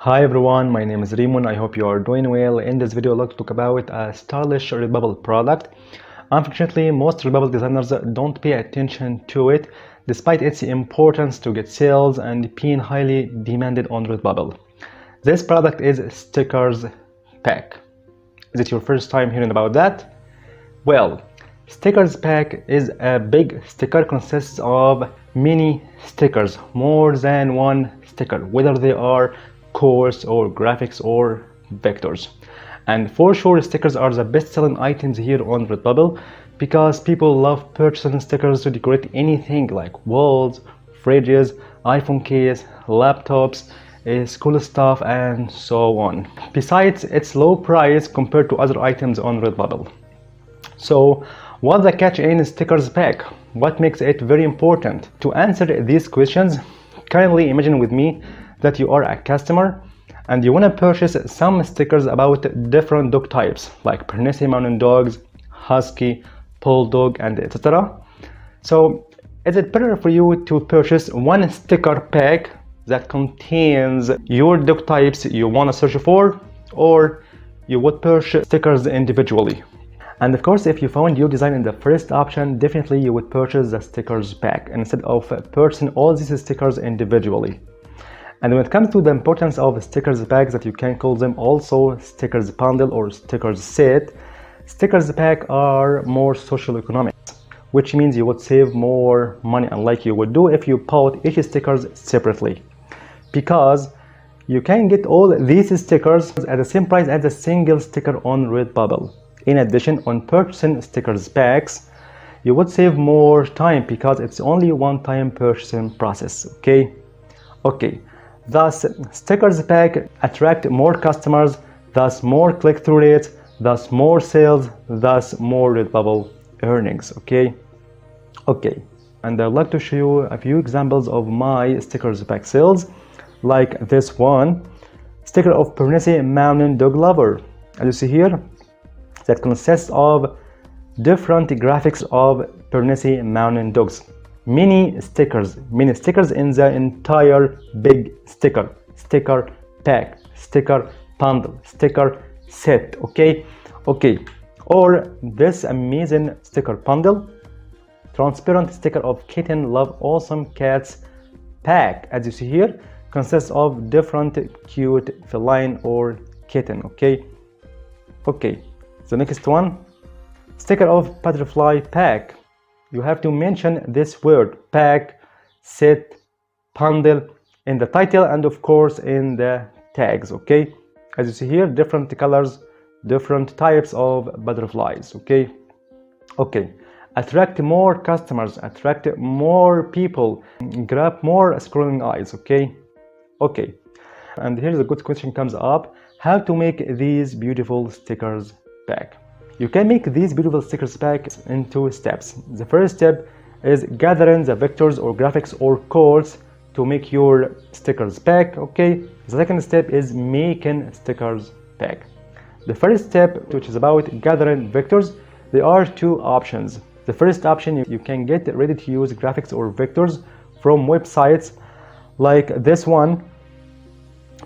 Hi everyone, my name is Raymond. I hope you are doing well. In this video, I'd like to talk about a stylish Redbubble product. Unfortunately, most Redbubble designers don't pay attention to it, despite its importance to get sales and being highly demanded on Redbubble. This product is Stickers Pack. Is it your first time hearing about that? Well, Stickers Pack is a big sticker, consists of many stickers, more than one sticker, whether they are course or graphics or vectors. And for sure, stickers are the best selling items here on Redbubble because people love purchasing stickers to decorate anything like walls, fridges, iPhone case, laptops, school stuff, and so on. Besides its low price compared to other items on Redbubble. So what's the catch in Stickers Pack? What makes it very important? To answer these questions, kindly imagine with me that you are a customer and you want to purchase some stickers about different dog types like Bernese Mountain Dogs, Husky, Bulldog, and etc. So is it better for you to purchase one sticker pack that contains your dog types you want to search for, or you would purchase stickers individually? And of course, if you found your design in the first option, definitely you would purchase the stickers pack instead of purchasing all these stickers individually. And when it comes to the importance of stickers packs, that you can call them also stickers bundle or stickers set, stickers pack are more social economics, which means you would save more money unlike you would do if you bought each stickers separately, because you can get all these stickers at the same price as a single sticker on Redbubble. In addition, on purchasing stickers packs, you would save more time because it's only one-time purchasing process. Okay. Thus, stickers pack attract more customers, thus more click-through rates, thus more sales, thus more Redbubble earnings. Okay. And I'd like to show you a few examples of my stickers pack sales, like this one, sticker of Bernese Mountain Dog Lover. As you see here, that consists of different graphics of Bernese Mountain Dogs. Many stickers in the entire big sticker pack, sticker bundle, sticker set. Okay. Or this amazing sticker bundle, transparent sticker of Kitten Love Awesome Cats pack. As you see here, consists of different cute feline or kitten. Okay. The next one, sticker of butterfly pack. You have to mention this word pack, set, bundle in the title and of course in the tags. Okay, as you see here, different colors, different types of butterflies. Okay. Attract more customers, attract more people, grab more scrolling eyes. Okay. And here's a good question comes up: how to make these beautiful stickers pack? You can make these beautiful stickers pack in two steps. The first step is gathering the vectors or graphics or codes to make your stickers pack. Okay. The second step is making stickers pack. The first step, which is about gathering vectors, there are two options. The first option, you can get ready to use graphics or vectors from websites like this one,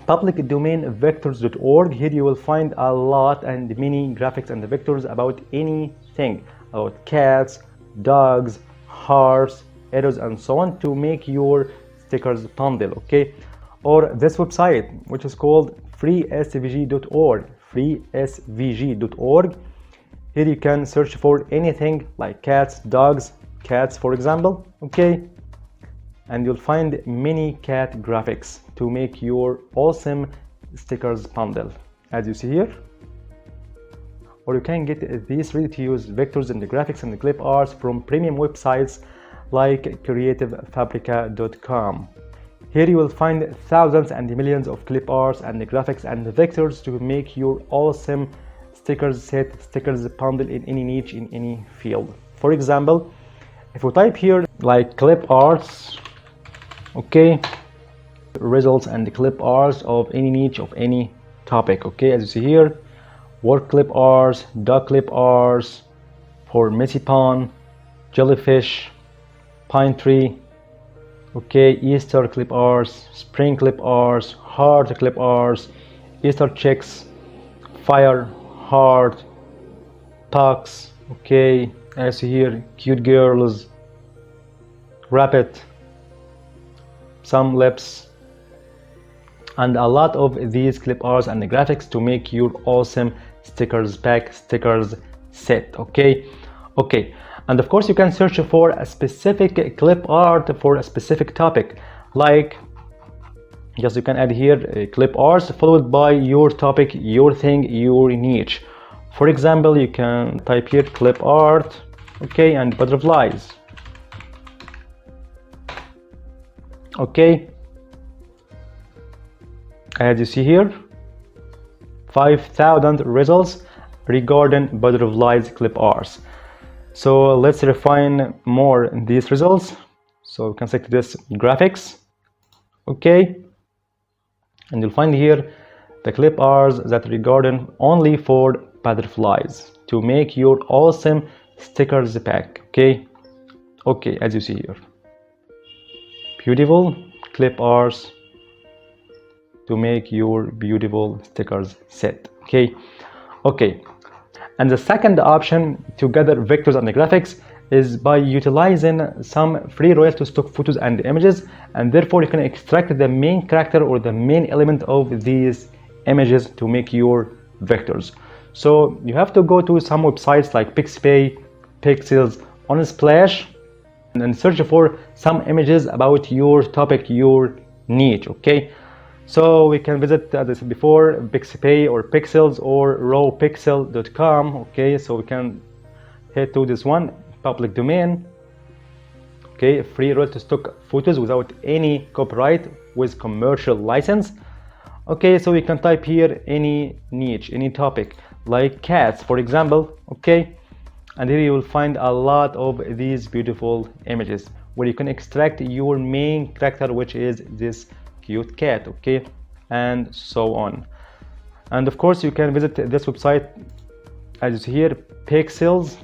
publicdomainvectors.org. Here you will find a lot and many graphics and vectors about anything, about cats, dogs, hearts, arrows, and so on, to make your stickers bundle. Okay. Or this website, which is called freesvg.org. Here you can search for anything like cats, dogs, cats for example. Okay. And you'll find many cat graphics to make your awesome stickers bundle, as you see here. Or you can get these ready-to-use vectors and the graphics and the clip arts from premium websites like creativefabrica.com. Here you will find thousands and millions of clip arts and the graphics and the vectors to make your awesome stickers set, stickers bundle in any niche, in any field. For example, if we type here like clip arts, okay, results and the clip arts of any niche, of any topic. Okay, as you see here, work clip arts, dog clip arts for messy pond, jellyfish, pine tree, okay, Easter clip arts, spring clip arts, heart clip arts, Easter chicks, fire, heart, pucks, okay, as you hear, cute girls, rabbit, some lips, and a lot of these clip arts and the graphics to make your awesome stickers pack, stickers set. Okay, and of course you can search for a specific clip art for a specific topic, like just you can add here clip arts followed by your topic, your thing, your niche. For example, you can type here clip art, okay, and butterflies. Okay, as you see here, 5,000 results regarding butterflies clip arts. So let's refine more these results. So we can select this graphics, okay, and you'll find here the clip arts that regarding only for butterflies to make your awesome stickers pack. Okay, as you see here, beautiful clip arts to make your beautiful stickers set. Okay, and the second option to gather vectors and the graphics is by utilizing some free royalty stock photos and images, and therefore you can extract the main character or the main element of these images to make your vectors. So you have to go to some websites like Pixpay, Pixels, Unsplash, and search for some images about your topic, your niche. Okay, so we can visit, as I said before, Pixpay or Pixels or rawpixel.com. Okay, so we can head to this one, public domain. Okay, free royalty stock photos without any copyright with commercial license. Okay, so we can type here any niche, any topic, like cats, for example. Okay, and here you will find a lot of these beautiful images where you can extract your main character, which is this cute cat, okay, and so on. And of course you can visit this website, as you see here, Pixels.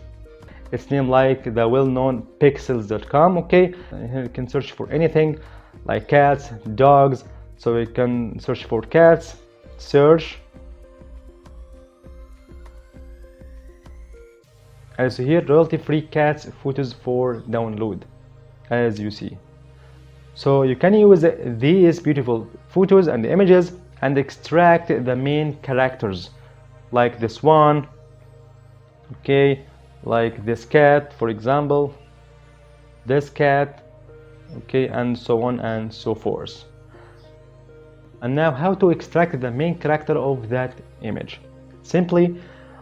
It's named like the well-known pixels.com. okay, and here you can search for anything like cats, dogs. So you can search for cats, search, as you hear, royalty-free cats photos for download, as you see. So you can use these beautiful photos and images and extract the main characters, like this one, okay, like this cat, for example, this cat, okay, and so on and so forth. And now, how to extract the main character of that image? Simply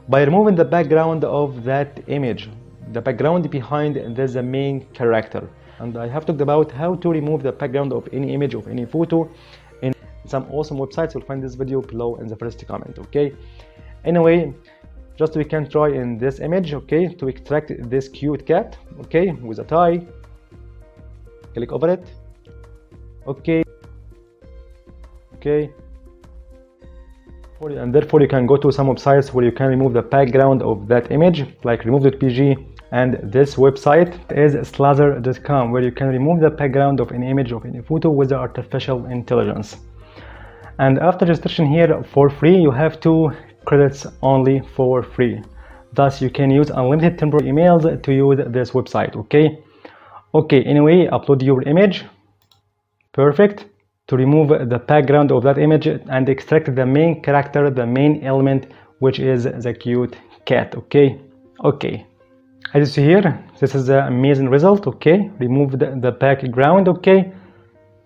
by removing the background of that image, the background behind the main character. And I have talked about how to remove the background of any image, of any photo, in some awesome websites. You'll find this video below in the first comment. Okay, anyway, just we can try in this image, okay, to extract this cute cat, okay, with a tie. Click over it, okay, and therefore you can go to some websites where you can remove the background of that image, like remove.pg, and this website is slather.com, where you can remove the background of any image, of any photo with the artificial intelligence. And after registration here for free, you have 2 credits only for free. Thus you can use unlimited temporary emails to use this website. Okay, anyway, upload your image. Perfect. To remove the background of that image and extract the main character, the main element, which is the cute cat. Okay, as you see here, this is the amazing result. Okay, remove the background. Okay,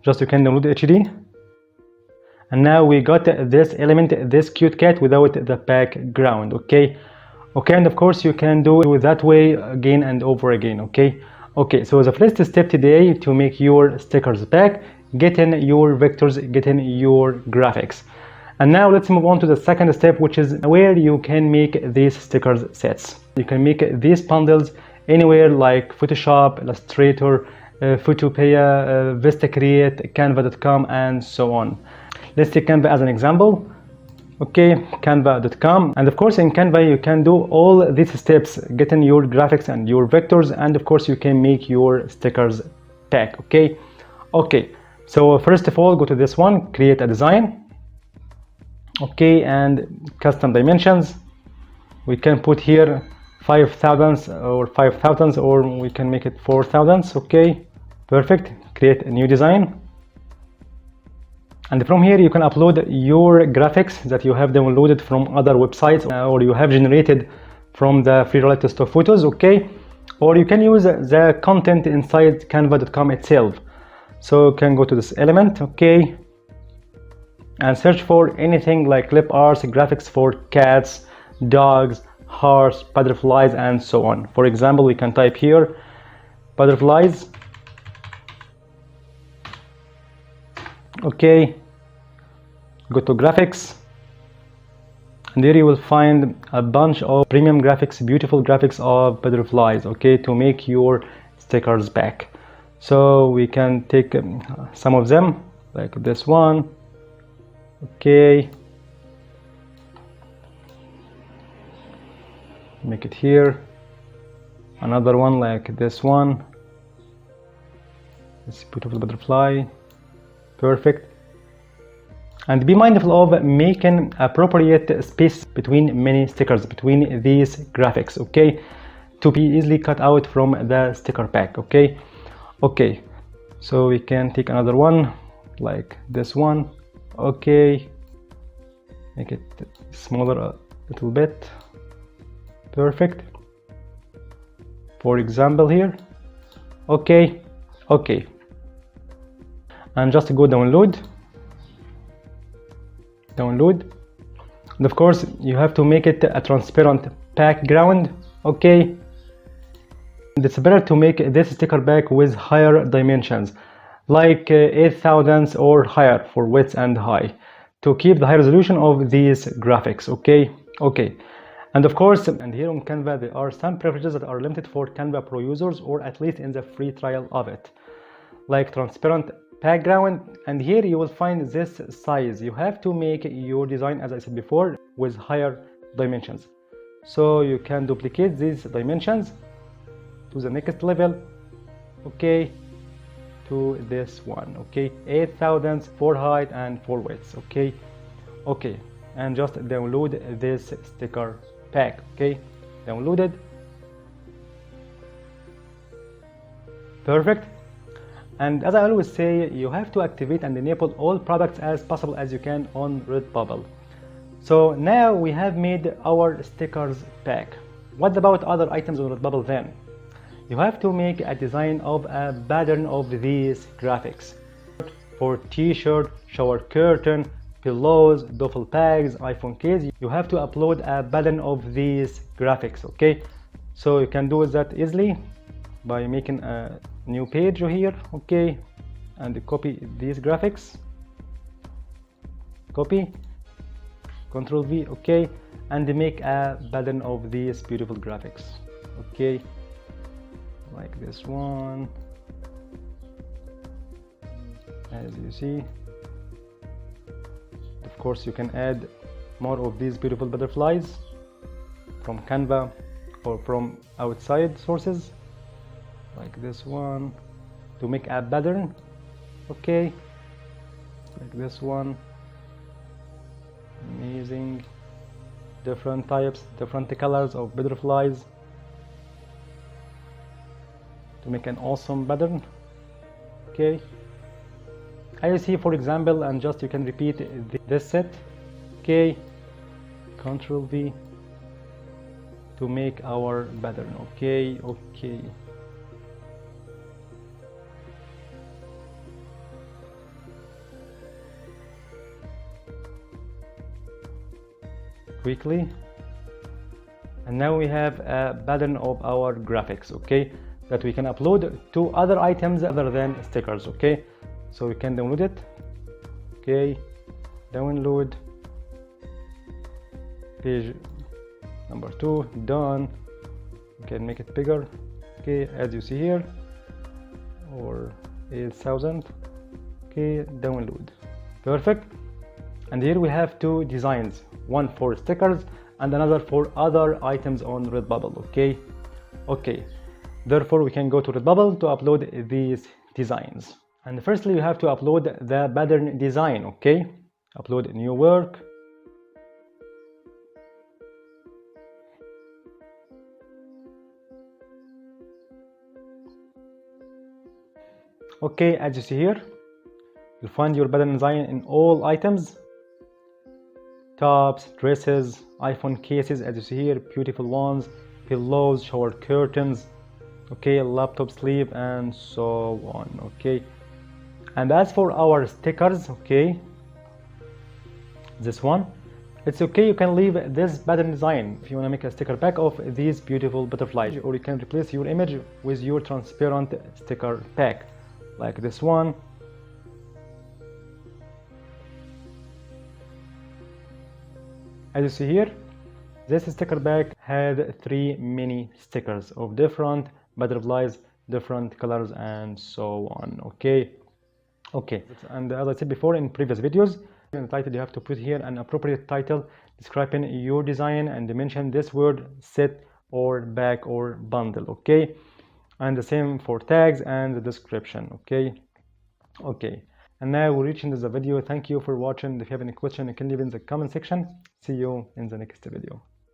just you can download HD, and now we got this element, this cute cat, without the background. Okay, and of course you can do it that way again and over again. Okay, so the first step today to make your stickers pack, get in your vectors, get in your graphics. And now let's move on to the second step, which is where you can make these stickers sets. You can make these bundles anywhere like Photoshop, Illustrator, Photopea, VistaCreate, Canva.com, and so on. Let's take Canva as an example. Okay, Canva.com, and of course in Canva you can do all these steps, get in your graphics and your vectors, and of course you can make your stickers pack. Okay, so first of all, go to this one, create a design. Okay, and custom dimensions. We can put here 5,000 or 5,000, or we can make it 4,000. Okay, perfect. Create a new design. And from here you can upload your graphics that you have downloaded from other websites or you have generated from the free roulette stock photos. Okay, or you can use the content inside canva.com itself. So you can go to this element, okay, and search for anything like clip arts, graphics for cats, dogs, hearts, butterflies, and so on. For example, we can type here butterflies. Okay, go to graphics, and there you will find a bunch of premium graphics, beautiful graphics of butterflies, okay, to make your stickers pack. So we can take some of them, like this one. Okay, make it here. Another one like this one, this beautiful butterfly. Perfect. And be mindful of making appropriate space between many stickers, between these graphics, okay, to be easily cut out from the sticker pack. Okay, okay, so we can take another one like this one. Okay, make it smaller a little bit. Perfect. For example here. Okay, okay, and just go download, and of course you have to make it a transparent background. Okay, it's better to make this sticker pack with higher dimensions, like 8,000 or higher for width and height, to keep the high resolution of these graphics. Okay, okay. And of course, and here on Canva there are some privileges that are limited for Canva Pro users, or at least in the free trial of it, like transparent background. And here you will find this size. You have to make your design, as I said before, with higher dimensions. So you can duplicate these dimensions to the next level. Okay, to this one. Okay, 8,000 for height and for width. Okay, okay, and just download this sticker pack. Okay, downloaded. Perfect. And as I always say, you have to activate and enable all products as possible as you can on Redbubble. So now we have made our stickers pack. What about other items on Redbubble then? You have to make a design of a pattern of these graphics. For t-shirt, shower curtain, pillows, duffel bags, iPhone case, you have to upload a pattern of these graphics. Okay, so you can do that easily by making a new page here. Okay, and copy these graphics, copy, Ctrl V. Okay, and make a pattern of these beautiful graphics. Okay, like this one, as you see. Of course you can add more of these beautiful butterflies from Canva or from outside sources, like this one, to make a pattern. Okay, like this one. Amazing. Different types, different colors of butterflies to make an awesome pattern. Okay, as you see, for example, and just you can repeat this set. Okay, Ctrl V to make our pattern. Okay, okay. Quickly, and now we have a pattern of our graphics. Okay, that we can upload to other items other than stickers. Okay, so we can download it. Okay, download, page number 2, done. You can make it bigger. Okay, as you see here, or 8,000. Okay, download. Perfect. And here we have two designs, one for stickers and another for other items on Redbubble. Okay, okay. Therefore we can go to Redbubble to upload these designs. And firstly you have to upload the pattern design. Okay, upload new work. Okay, as you see here, you'll find your pattern design in all items: tops, dresses, iPhone cases, as you see here, beautiful ones, pillows, shower curtains, okay, laptop sleeve, and so on. Okay, and as for our stickers, okay, this one, it's okay, you can leave this pattern design if you want to make a sticker pack of these beautiful butterflies, or you can replace your image with your transparent sticker pack like this one. As you see here, this sticker pack had 3 mini stickers of different butterflies, different colors, and so on. Okay, and as I said before in previous videos, in the title you have to put here an appropriate title describing your design and mention this word set or pack or bundle. Okay, and the same for tags and the description. Okay, and now we're reaching the video. Thank you for watching. If you have any question, you can leave in the comment section. See you in the next video.